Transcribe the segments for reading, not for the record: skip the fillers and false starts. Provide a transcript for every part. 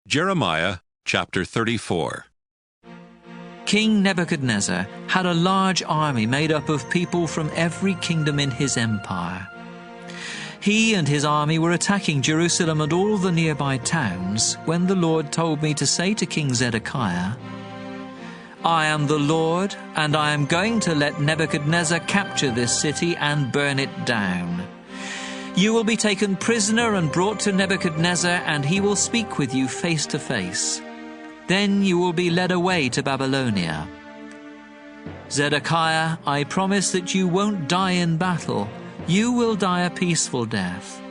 Jeremiah chapter 34. King Nebuchadnezzar had a large army made up of people from every kingdom in his empire. He and his army were attacking Jerusalem and all the nearby towns when the Lord told me to say to King Zedekiah, "I am the Lord, and I am going to let Nebuchadnezzar capture this city and burn it down. You will be taken prisoner and brought to Nebuchadnezzar, and he will speak with you face to face. Then you will be led away to Babylonia. Zedekiah, I promise that you won't die in battle. You will die a peaceful death.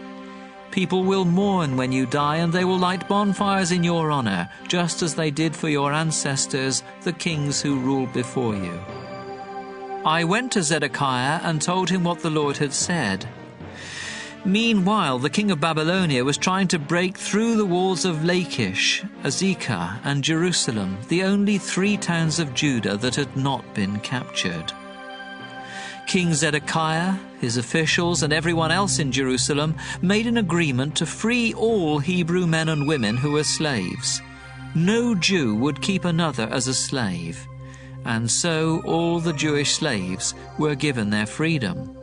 People will mourn when you die, and they will light bonfires in your honor, just as they did for your ancestors, the kings who ruled before you." I went to Zedekiah and told him what the Lord had said. Meanwhile, the king of Babylonia was trying to break through the walls of Lachish, Azekah, and Jerusalem, the only 3 towns of Judah that had not been captured. King Zedekiah, his officials, and everyone else in Jerusalem made an agreement to free all Hebrew men and women who were slaves. No Jew would keep another as a slave, and so all the Jewish slaves were given their freedom.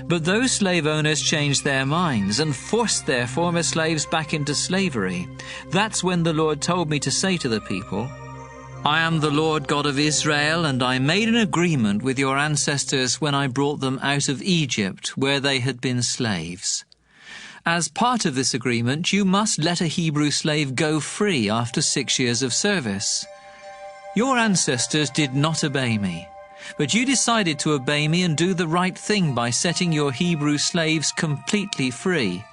But those slave owners changed their minds and forced their former slaves back into slavery. That's when the Lord told me to say to the people, "I am the Lord God of Israel, and I made an agreement with your ancestors when I brought them out of Egypt, where they had been slaves. As part of this agreement, you must let a Hebrew slave go free after 6 years of service. Your ancestors did not obey me, but you decided to obey me and do the right thing by setting your Hebrew slaves completely free.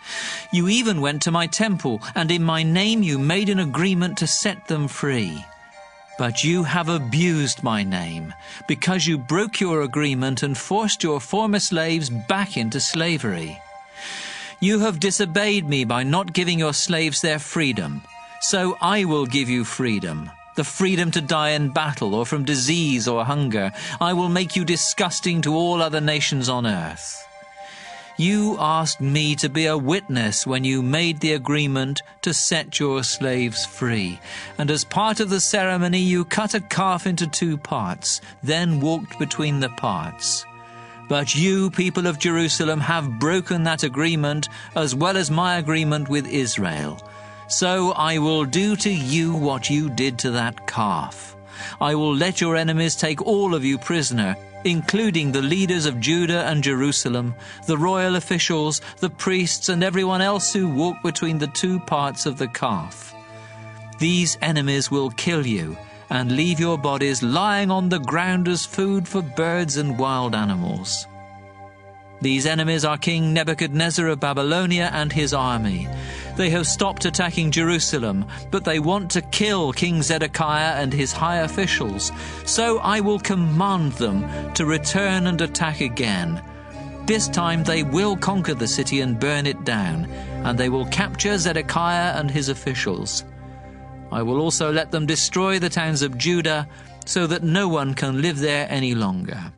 You even went to my temple, and in my name you made an agreement to set them free. But you have abused my name, because you broke your agreement and forced your former slaves back into slavery. You have disobeyed me by not giving your slaves their freedom, so I will give you freedom. The freedom to die in battle or from disease or hunger. I will make you disgusting to all other nations on earth. You asked me to be a witness when you made the agreement to set your slaves free. And as part of the ceremony, you cut a calf into 2 parts, then walked between the parts. But you, people of Jerusalem, have broken that agreement, as well as my agreement with Israel. So I will do to you what you did to that calf. I will let your enemies take all of you prisoner, including the leaders of Judah and Jerusalem, the royal officials, the priests, and everyone else who walked between the 2 parts of the calf. These enemies will kill you and leave your bodies lying on the ground as food for birds and wild animals. These enemies are King Nebuchadnezzar of Babylonia and his army. They have stopped attacking Jerusalem, but they want to kill King Zedekiah and his high officials. So I will command them to return and attack again. This time they will conquer the city and burn it down, and they will capture Zedekiah and his officials. I will also let them destroy the towns of Judah, so that no one can live there any longer.